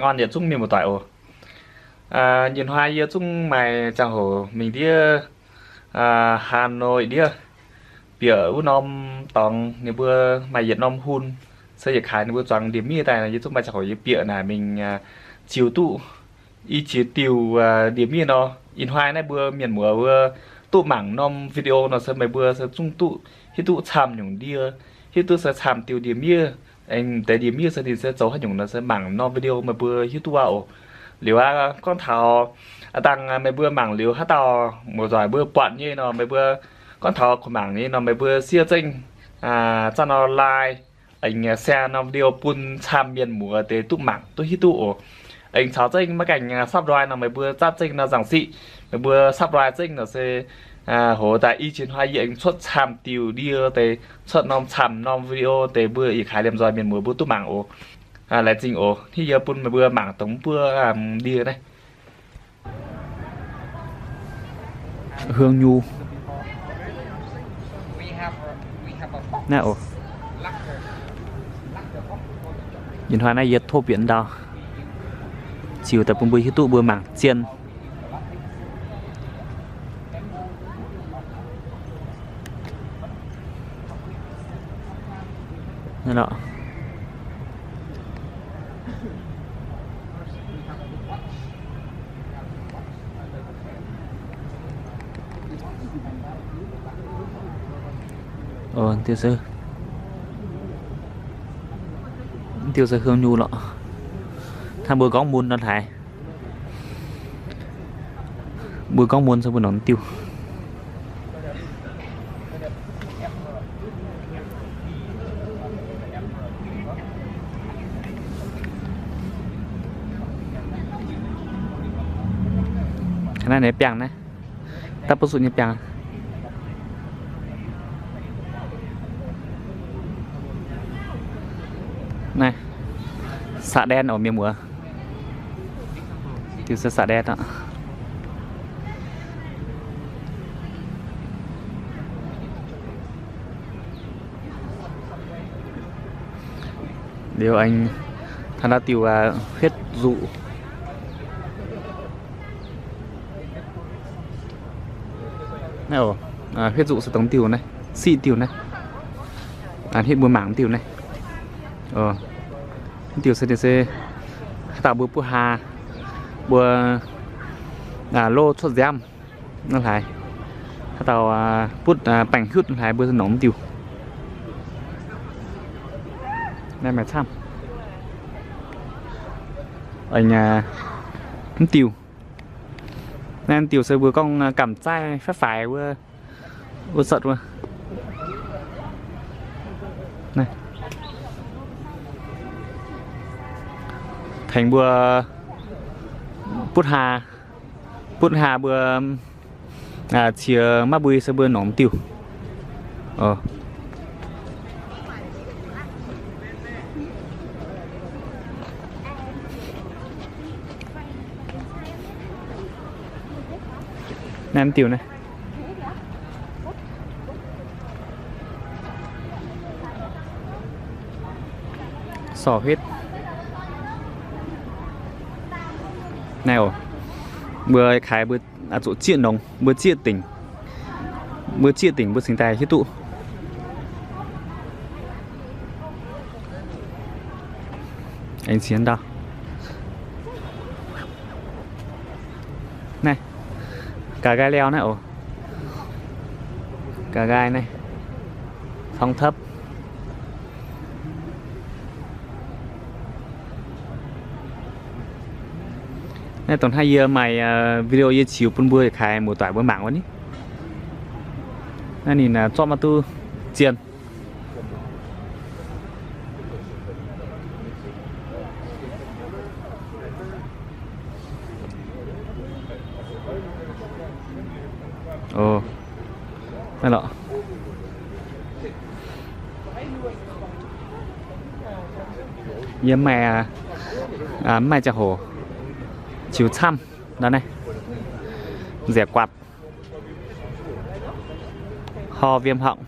ngon nhiệt chung mình một tỏi ồ nhìn hoa yêu chung mày chẳng hổ mình đi Hà Nội đi bia u nom tòng nếu bữa mày Việt Nam hun xây dựng khai nếu bữa chọn điểm như này là chúng mày chẳng hỏi bia này mình chiều tụ y chiều tiêu điểm như nó in hoa này bữa miền mùa bữa tụ mảng nom video nó sẽ mày bữa sẽ chung tụ khi tụ chạm nhung đi khi tụ sẽ chạm tiêu điểm như anh tại điểm như thì sẽ giấu hết nhung nó sẽ mảng nom video mà bữa khi tụ vào liệu con thảo tăng mấy bữa mảng liệu hát tàu một vài bữa quặn như nó mấy bữa con thảo của mảng như nó mấy bữa xia tinh cho nó like anh xe nó video pun tham miền mùa tới tụ mảng tôi hít tụ anh cháu tinh mấy cảnh sắp rồi nó mấy bữa sát tinh nó giảng sĩ mấy bữa sắp rồi tinh nó sẽ hồ tại y chiến hoa anh xuất tham tiêu đi tới xuất nom tham nom video tới bữa ý khái làm rồi miền mùa bữa tụ mảng ồ lại trình ồ thì giờ pun mấy bữa mảng tống bữa đi đây hương nhu nè ồ nhìn hoa này giờ thô biển đào chiều tập bùi hít tụ bữa mảng chiên nè đó tiêu sơ hương nhu lọ tham bữa có muôn nó thải bữa có muôn sao bữa nón tiêu cái này nếp piang này ta bớt sụn nếp piang này xạ đen ở miền mùa tiêu sơ xạ đen đó điều anh thằng đã tiêu huyết dụ này ồ huyết dụ sẽ tống tiêu này xị tiêu này hết bùa mảng tiêu này tiêu CTC tạo bữa bữa hà bữa lô xuất giam nó phải tạo bút bánh hút phải bữa nóng tiêu đây mà chăm anh tiêu nên tiêu sẽ bữa con cầm chai phát phải bữa sợ luôn này thành bữa bút hà bữa chia má bùi sẽ bữa nóng tiêu nem tiêu này sò huyết này ồ bữa khai bữa chỗ chuyện đồng bữa chia tỉnh bữa sinh tài hết tụ anh chiến đâu này cả gai leo này ồ cả gai này phong thấp này toàn hai giờ mày video giờ chiều pun bữa khai một tỏi bữa mảng quá ní này nhìn là cho mà tu chiên đây lọ yếm mè mè chả hổ chiếu chăm đó này rẻ quạt ho viêm họng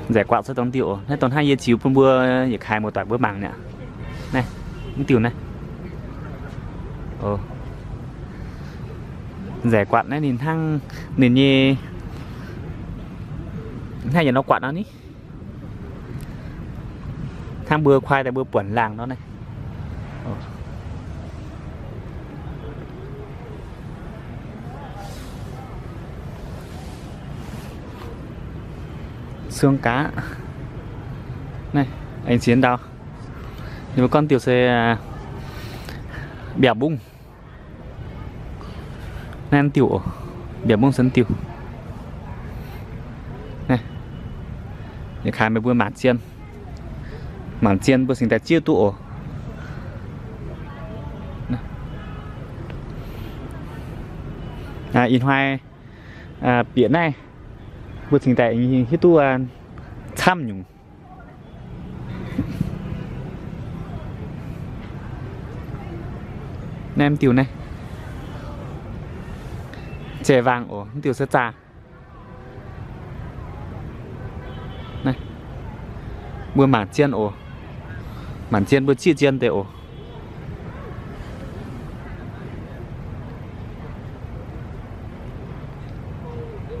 rẻ quạt sẽ tốn tiểu hết tốn hai chiếu bữa khai một tỏi bữa mảng nè này tiểu này rẻ quạt này nhìn thang nhìn như hay là nó quạt nó ní thang bưa khoai tại bưa quẩn làng nó này. Xương cá này anh chiến đâu nhưng mà con tiểu xe bẻ bung nên tiểu bẻ bung sân tiểu này để khai mấy bữa mảng chiên bữa sinh tại chia tụ in hoài biển này bữa sinh tại hít tu chăm nhung nem tiểu này chè vàng tiểu sơ trà này bữa mảng chiên mảng chiên bữa chia chiên tệ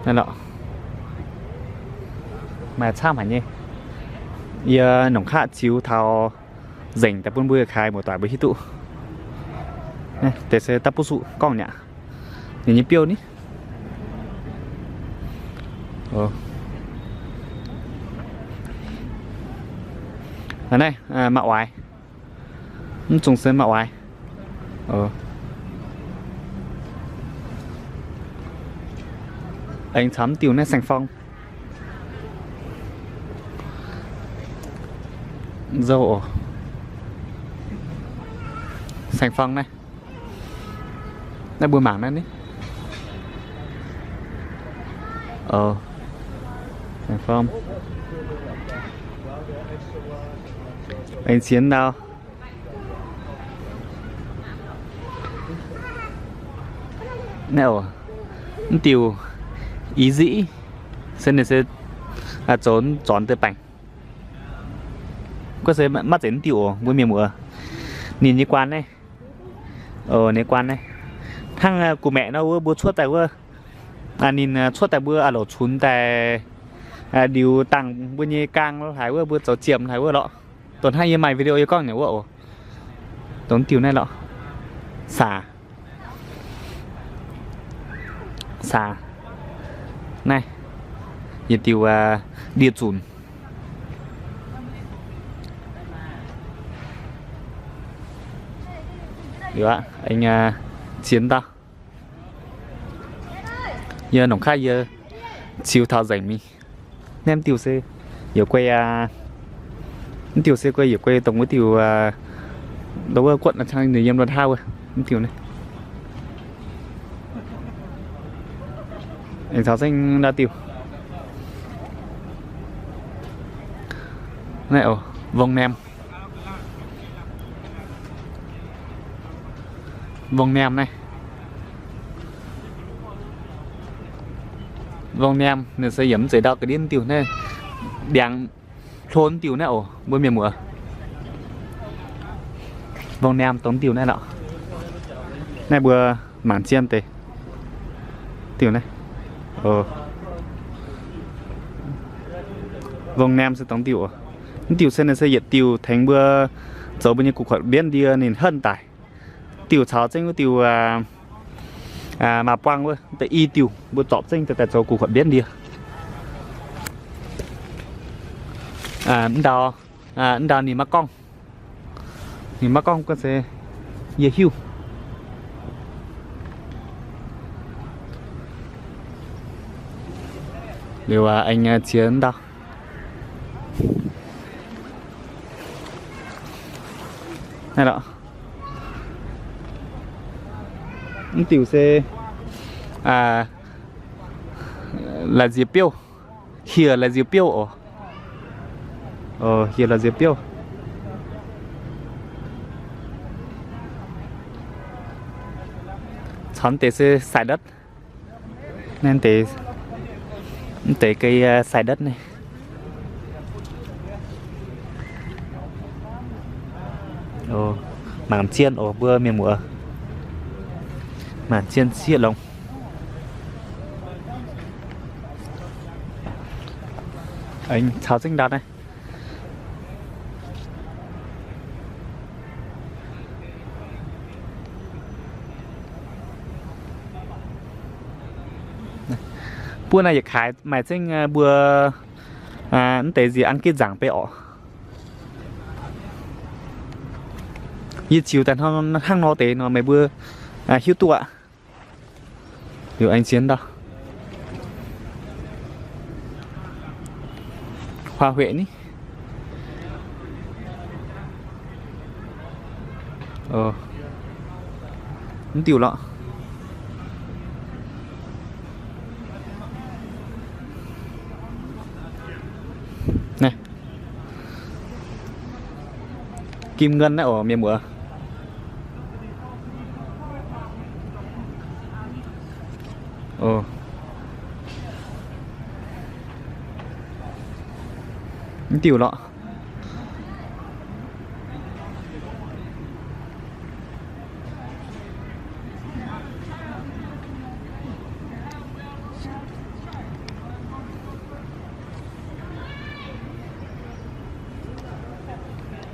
này nọ mà chăm hả nhỉ giờ nồng khát chiếu thao dành tập buôn bữa khai một tỏi bữa hít tụ này để xe tập sụ con nhỉ nhìn như piêu ní này mạo oai trùng sơn mạo oai anh chấm tiểu này sành phong dâu sành phong này bùa mảng này đi sành phong anh chiến đâu nào tiểu ý dĩ xin để sẽ trốn tới bảnh có sẽ mắt đến tiểu với miệng mùa nhìn như quan này này quan này thằng của mẹ nó bữa suốt tại bữa nhìn suốt tại bữa lẩu chún tại điều tăng bữa như cang nó thái bữa cháu chiềm thái bữa lọ tuần hay như mày video yêu con nhỉ bữa tốn tiểu này lọ xà này nhiệt tiểu địa chùn được ạ anh chiến ta giờ nóng khai giờ chiều thao dành mi nem tiểu xe giờ quay tiểu xe quay giờ quay tổng với tiểu đâu quận là trang người em đoàn thao rồi tiểu này anh tháo xanh đa tiểu này vòng nem này vòng nem nên sẽ dẫm giấy đo cái điên tiểu này đèn thốn tiểu này bữa miền mùa vòng nem tốn tiểu này nọ này bữa mảng chiên tê tiểu này vòng nem sẽ tốn tiểu tiểu sen này sẽ dệt tiểu thành bữa dấu bên như cục hoạt biến đi nên hơn tải tiểu cháo trên cái tiểu mà quang thôi tại y tiểu bữa chọp trên tại dấu cục hoạt biến đi đào nhìn mắc con có sẽ dễ hiểu điều anh chiến đâu này đó tiểu xe là diệp piêu here là diệp piêu here là diệp piêu chọn tế xe xài đất nên tế cây xài đất này mảng chiên bữa miền mùa màn chiên xiết lông. Anh chào sinh đạt này. Bữa này khai mày sinh bữa tế gì ăn cái giảng bê ỏ. Như chiều tàn hăng nó tế nó mấy bữa hiếu tụ ạ. Điều anh chiến đâu. Hoa Huệ ní. Nó tiểu lọ. Này. Kim ngân đấy ở miền bữa. Nó tiểu lọ.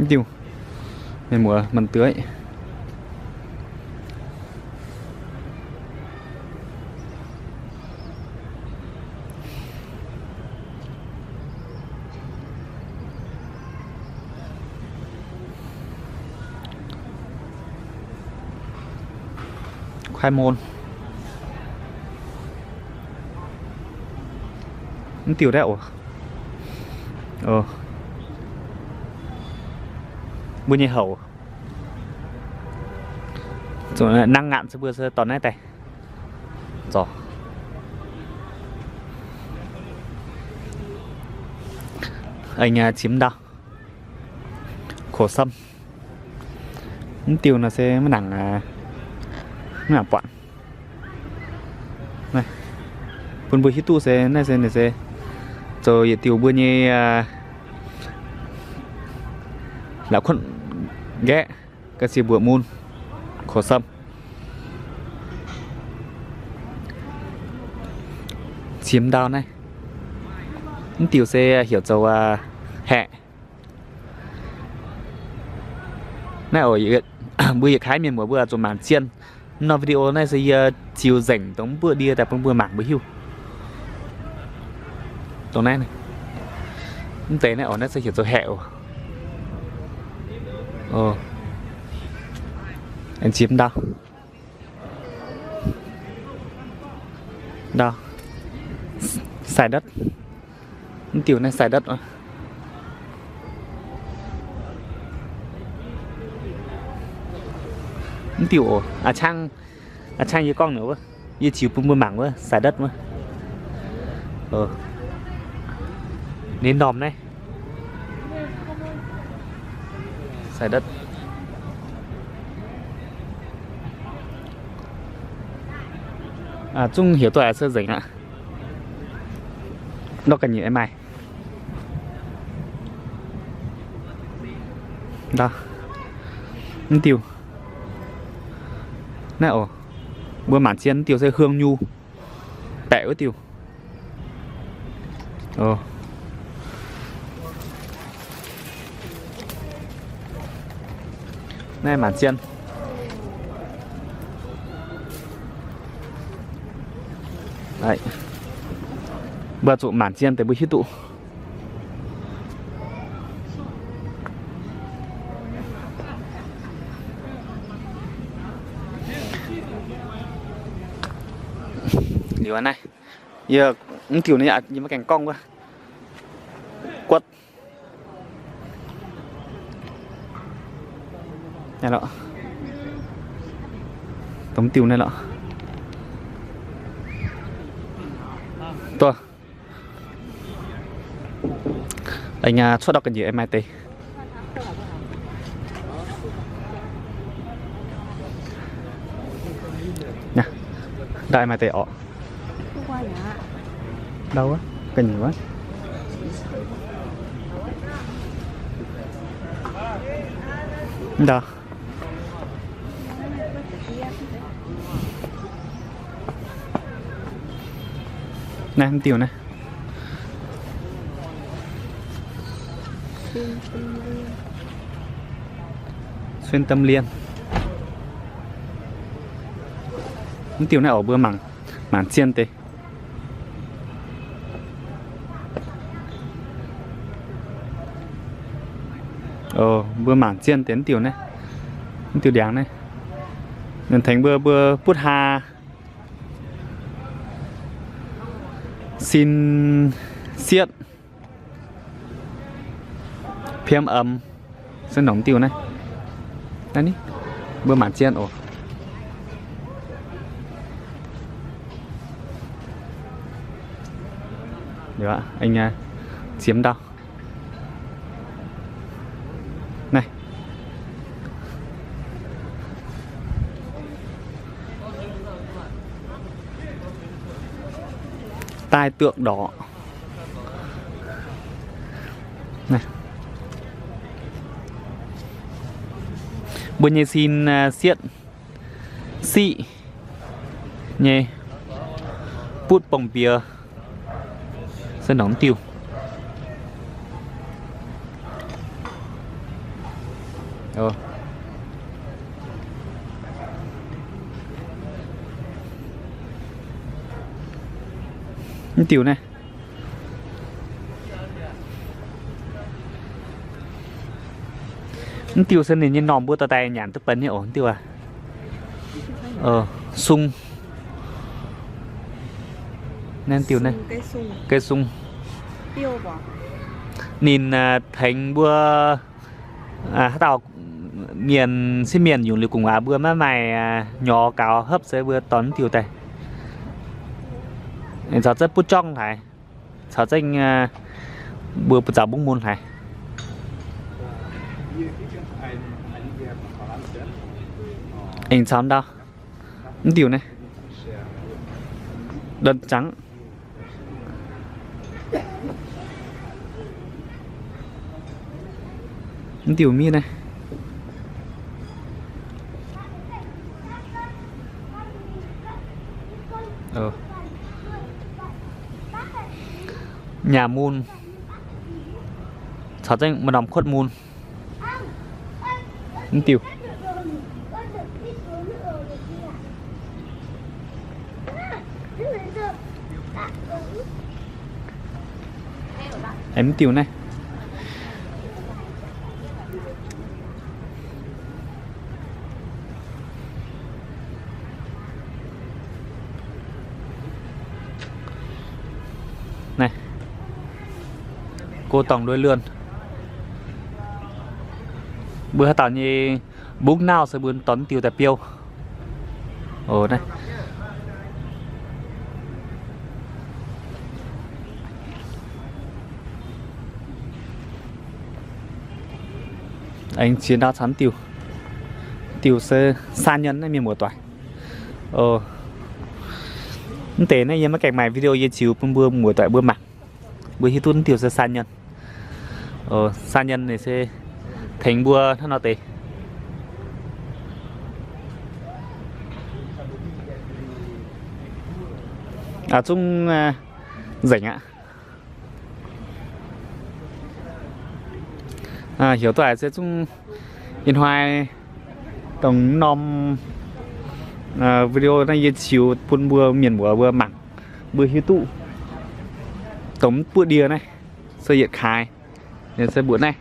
Tiêu nên mùa mình tưới khoai môn nó tiêu đẹo bữa như hậu rồi năng ngạn sẽ vừa sơ tòn này tay rồi anh chiếm đau khổ sâm tiêu nó sẽ mới nặng bọn này phần bữa hít tu sẽ này sẽ rồi tiêu bữa như là khuẩn ghé cái gì bữa môn khổ sâm chiếm đau này tiểu sẽ hiểu dầu hẹ này ở bữa khái miền bữa bữa rồi màn chiên nó video này sẽ chiều rảnh tống bữa đi tại bữa mảng bữa hưu tống này tế này ở nó sẽ hiểu dầu hẹ anh chiếm đâu đâu xài đất tiểu này xài đất rồi tiểu trang như con nữa như chiều bưng mảng quá xài đất mà nên đòm này xài đất chung hiểu tôi là sơ dĩnh ạ nó cần nhiều em mày đó tiêu này bữa mảng chiên tiêu sẽ hương nhu tệ với tiêu này mảng chiên đấy bữa tụ mảng chiên tới bữa hít tụ điều này giờ kiểu này nhưng mà cảnh cong quá quất này lọ tống tiêu này lọ tôi anh xuất đọc cái gì em ai tê nha đại mai tê ọ đâu á cần gì quá đâu này không tiểu này xuyên tâm liên không tiểu này ở bữa mảng chiên tê bữa mảng chiên tiến tiểu này tiểu đéng này nên thành bữa bút hà xin xiết phim ấm sân nóng tiểu này đây đi bữa mảng chiên được ạ anh chiếm đâu này tai tượng đỏ này bữa nhé xin xiết xị nhé bút bồng bia sân nóng tiêu tiểu này tiểu sân này như nòm bữa tà tay nhàn tức bấn như ổn tiêu à sung nên tiểu này cây sung nhìn thành bữa tao miền xin miền dùng liều cùng bữa má mày nhỏ cao hấp sẽ bữa tón tiểu tay cháu rất bút trong này cháu danh bữa bút giáo bông môn này anh xóm đâu tiểu này đơn trắng tiểu mi này nhà môn cháu danh mà đóng khuất môn tiểu em tiểu này này cô tổng đôi lươn bữa tạo như bút nào sẽ bướn tón tiêu tại piêu này anh chiến đao chắn tiểu sơ xa nhân này miền mùa toại tế này mấy cảnh mày video yên chiếu bữa mùa toại bữa mặt bữa hi tuân tiểu sơ xa nhân xa nhân này sẽ thành bữa nó tế chung rảnh ạ hiểu toại sẽ chung yên hoài tổng nom video này yên chiếu phun bữa miền bữa bữa mặn bữa hi tụ tổng bữa đìa này sơ hiện khai nên sẽ bữa này